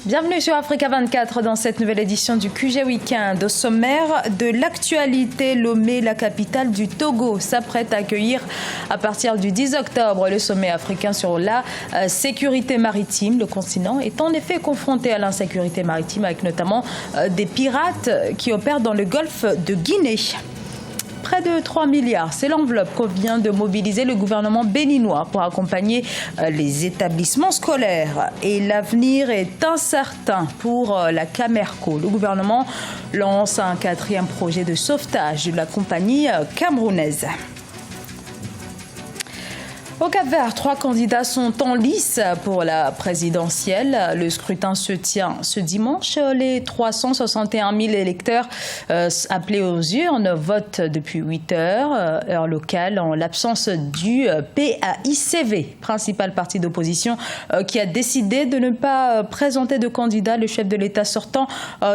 Bienvenue sur Africa 24 dans cette nouvelle édition du QG Weekend. Au sommaire de l'actualité, Lomé, la capitale du Togo, s'apprête à accueillir à partir du 10 octobre le sommet africain sur la sécurité maritime. Le continent est en effet confronté à l'insécurité maritime avec notamment des pirates qui opèrent dans le golfe de Guinée. Près de 3 milliards, c'est l'enveloppe qu'on vient de mobiliser le gouvernement béninois pour accompagner les établissements scolaires. Et l'avenir est incertain pour la Camerco. Le gouvernement lance un 4e projet de sauvetage de la compagnie camerounaise. Au Cap-Vert, 3 candidats sont en lice pour la présidentielle. Le scrutin se tient ce dimanche. Les 361 000 électeurs appelés aux urnes votent depuis 8 heures, heure locale, en l'absence du PAICV, principal parti d'opposition, qui a décidé de ne pas présenter de candidat. Le chef de l'État sortant,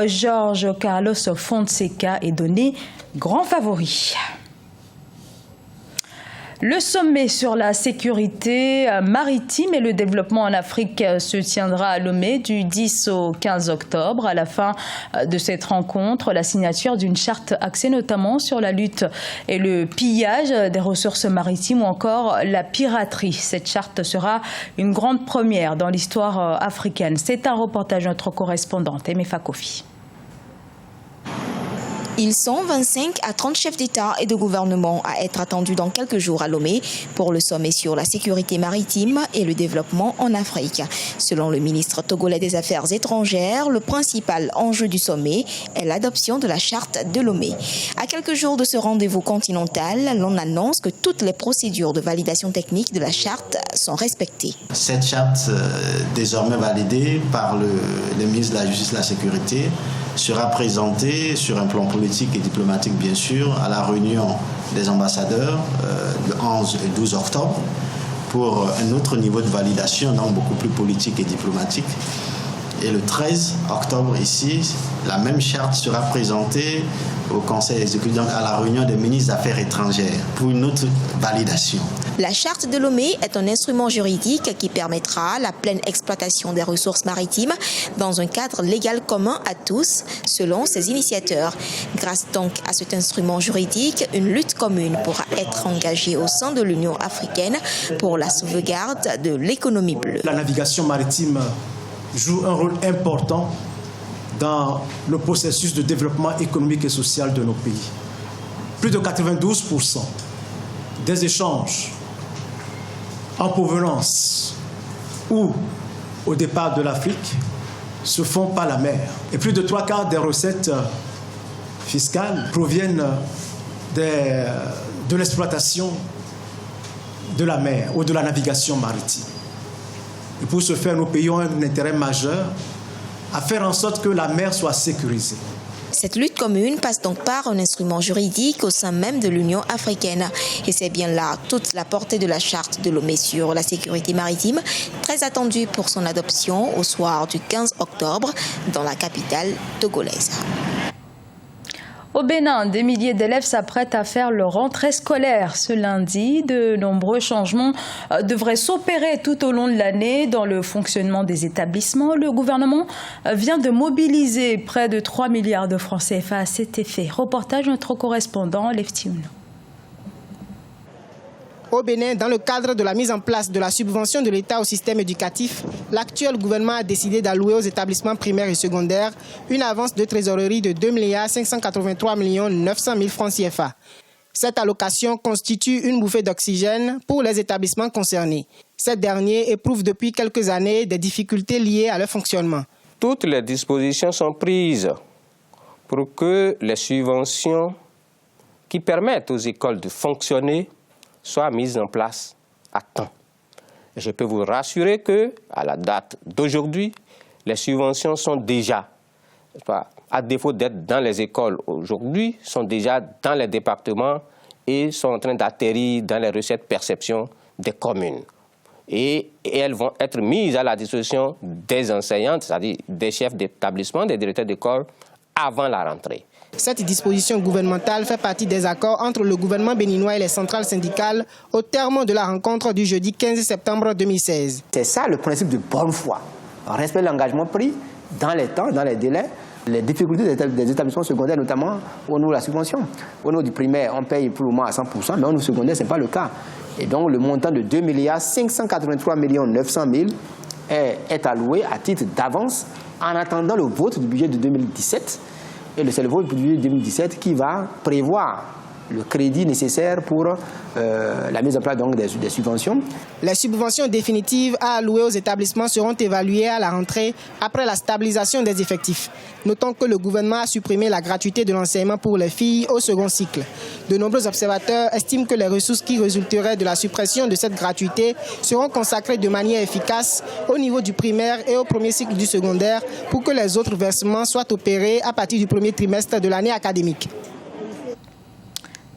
Jorge Carlos Fonseca, est donné grand favori. Le sommet sur la sécurité maritime et le développement en Afrique se tiendra à Lomé du 10 au 15 octobre. À la fin de cette rencontre, la signature d'une charte axée notamment sur la lutte et le pillage des ressources maritimes ou encore la piraterie. Cette charte sera une grande première dans l'histoire africaine. C'est un reportage de notre correspondante Emefa Kofi. Ils sont 25 à 30 chefs d'État et de gouvernement à être attendus dans quelques jours à Lomé pour le sommet sur la sécurité maritime et le développement en Afrique. Selon le ministre togolais des Affaires étrangères, le principal enjeu du sommet est l'adoption de la charte de Lomé. À quelques jours de ce rendez-vous continental, l'on annonce que toutes les procédures de validation technique de la charte sont respectées. Cette charte, désormais validée par le ministre de la Justice et de la Sécurité, sera présentée sur un plan politique et diplomatique, bien sûr, à la réunion des ambassadeurs le 11 et 12 octobre pour un autre niveau de validation, donc beaucoup plus politique et diplomatique. Et le 13 octobre, ici, la même charte sera présentée au Conseil exécutif, donc à la réunion des ministres des Affaires étrangères, pour une autre validation. La charte de Lomé est un instrument juridique qui permettra la pleine exploitation des ressources maritimes dans un cadre légal commun à tous, selon ses initiateurs. Grâce donc à cet instrument juridique, une lutte commune pourra être engagée au sein de l'Union africaine pour la sauvegarde de l'économie bleue. La navigation maritime joue un rôle important dans le processus de développement économique et social de nos pays. Plus de 92% des échanges en provenance ou au départ de l'Afrique se font par la mer. Et plus de 3/4 des recettes fiscales proviennent de l'exploitation de la mer ou de la navigation maritime. Et pour ce faire, nos pays ont un intérêt majeur à faire en sorte que la mer soit sécurisée. Cette lutte commune passe donc par un instrument juridique au sein même de l'Union africaine. Et c'est bien là toute la portée de la charte de Lomé sur la sécurité maritime, très attendue pour son adoption au soir du 15 octobre dans la capitale togolaise. Au Bénin, des milliers d'élèves s'apprêtent à faire leur rentrée scolaire. Ce lundi, de nombreux changements devraient s'opérer tout au long de l'année dans le fonctionnement des établissements. Le gouvernement vient de mobiliser près de 3 milliards de francs CFA à cet effet. Reportage de notre correspondant, Leftioun. Au Bénin, dans le cadre de la mise en place de la subvention de l'État au système éducatif, l'actuel gouvernement a décidé d'allouer aux établissements primaires et secondaires une avance de trésorerie de 2 583 900 000 francs CFA. Cette allocation constitue une bouffée d'oxygène pour les établissements concernés. Ces derniers éprouvent depuis quelques années des difficultés liées à leur fonctionnement. Toutes les dispositions sont prises pour que les subventions qui permettent aux écoles de fonctionner soient mises en place à temps. Et je peux vous rassurer qu'à la date d'aujourd'hui, les subventions sont déjà, à défaut d'être dans les écoles aujourd'hui, sont déjà dans les départements et sont en train d'atterrir dans les recettes perception des communes. Et elles vont être mises à la disposition des enseignantes, c'est-à-dire des chefs d'établissement, des directeurs d'école, avant la rentrée. Cette disposition gouvernementale fait partie des accords entre le gouvernement béninois et les centrales syndicales au terme de la rencontre du jeudi 15 septembre 2016. C'est ça le principe de bonne foi. respect de l'engagement pris dans les temps, dans les délais. Les difficultés des établissements secondaires, notamment au niveau de la subvention. Au niveau du primaire, on paye pour le moment à 100%, mais au niveau du secondaire, ce n'est pas le cas. Et donc, le montant de 2 583 900 000 est alloué à titre d'avance en attendant le vote du budget de 2017. Et c'est le vote du budget de 2017 qui va prévoir le crédit nécessaire pour la mise en place donc, des subventions. Les subventions définitives à allouer aux établissements seront évaluées à la rentrée après la stabilisation des effectifs. Notons que le gouvernement a supprimé la gratuité de l'enseignement pour les filles au second cycle. De nombreux observateurs estiment que les ressources qui résulteraient de la suppression de cette gratuité seront consacrées de manière efficace au niveau du primaire et au premier cycle du secondaire pour que les autres versements soient opérés à partir du premier trimestre de l'année académique.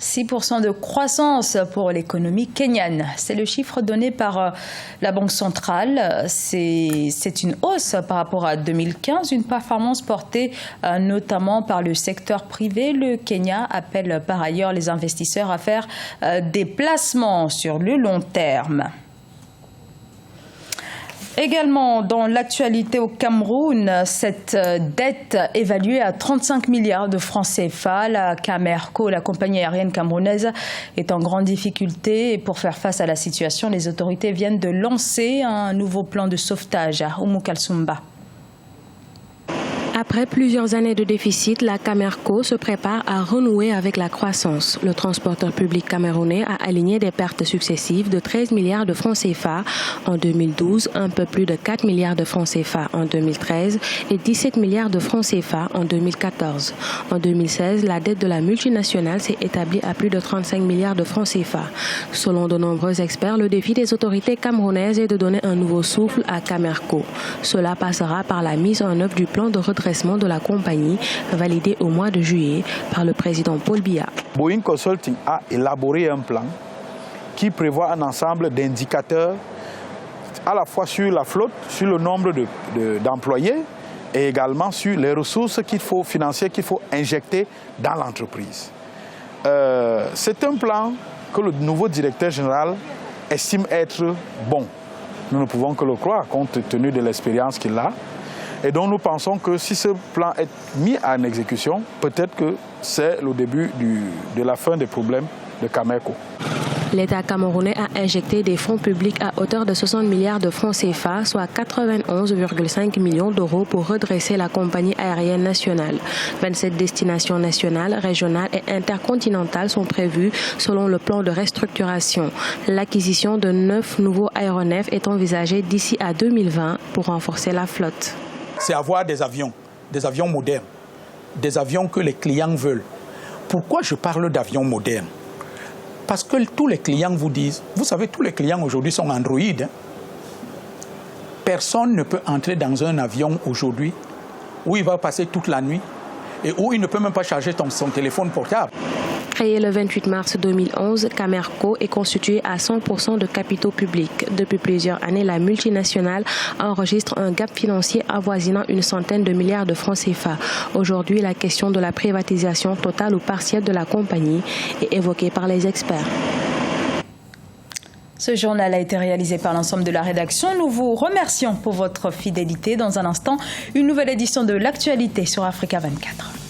6% de croissance pour l'économie kenyane. C'est le chiffre donné par la Banque centrale. C'est une hausse par rapport à 2015, une performance portée notamment par le secteur privé. Le Kenya appelle par ailleurs les investisseurs à faire des placements sur le long terme. Également dans l'actualité au Cameroun, cette dette évaluée à 35 milliards de francs CFA. La Camerco, la compagnie aérienne camerounaise, est en grande difficulté. Et pour faire face à la situation, les autorités viennent de lancer un nouveau plan de sauvetage à Oumou Kalsoumba. Après plusieurs années de déficit, la Camerco se prépare à renouer avec la croissance. Le transporteur public camerounais a aligné des pertes successives de 13 milliards de francs CFA en 2012, un peu plus de 4 milliards de francs CFA en 2013 et 17 milliards de francs CFA en 2014. En 2016, la dette de la multinationale s'est établie à plus de 35 milliards de francs CFA. Selon de nombreux experts, le défi des autorités camerounaises est de donner un nouveau souffle à Camerco. Cela passera par la mise en œuvre du plan de redressement de la compagnie validé au mois de juillet par le président Paul Biya. Boeing Consulting a élaboré un plan qui prévoit un ensemble d'indicateurs à la fois sur la flotte, sur le nombre d'employés et également sur les ressources financières qu'il faut injecter dans l'entreprise. C'est un plan que le nouveau directeur général estime être bon. Nous ne pouvons que le croire compte tenu de l'expérience qu'il a. Et donc nous pensons que si ce plan est mis en exécution, peut-être que c'est le début de la fin des problèmes de Camerco. L'État camerounais a injecté des fonds publics à hauteur de 60 milliards de francs CFA, soit 91,5 millions d'euros pour redresser la compagnie aérienne nationale. 27 destinations nationales, régionales et intercontinentales sont prévues selon le plan de restructuration. L'acquisition de 9 nouveaux aéronefs est envisagée d'ici à 2020 pour renforcer la flotte. C'est avoir des avions modernes, des avions que les clients veulent. Pourquoi je parle d'avions modernes? Parce que tous les clients vous disent, vous savez, tous les clients aujourd'hui sont Android. Personne ne peut entrer dans un avion aujourd'hui où il va passer toute la nuit et où il ne peut même pas charger son téléphone portable. Créée le 28 mars 2011, Camerco est constituée à 100% de capitaux publics. Depuis plusieurs années, la multinationale enregistre un gap financier avoisinant une centaine de milliards de francs CFA. Aujourd'hui, la question de la privatisation totale ou partielle de la compagnie est évoquée par les experts. Ce journal a été réalisé par l'ensemble de la rédaction. Nous vous remercions pour votre fidélité. Dans un instant, une nouvelle édition de l'actualité sur Africa 24.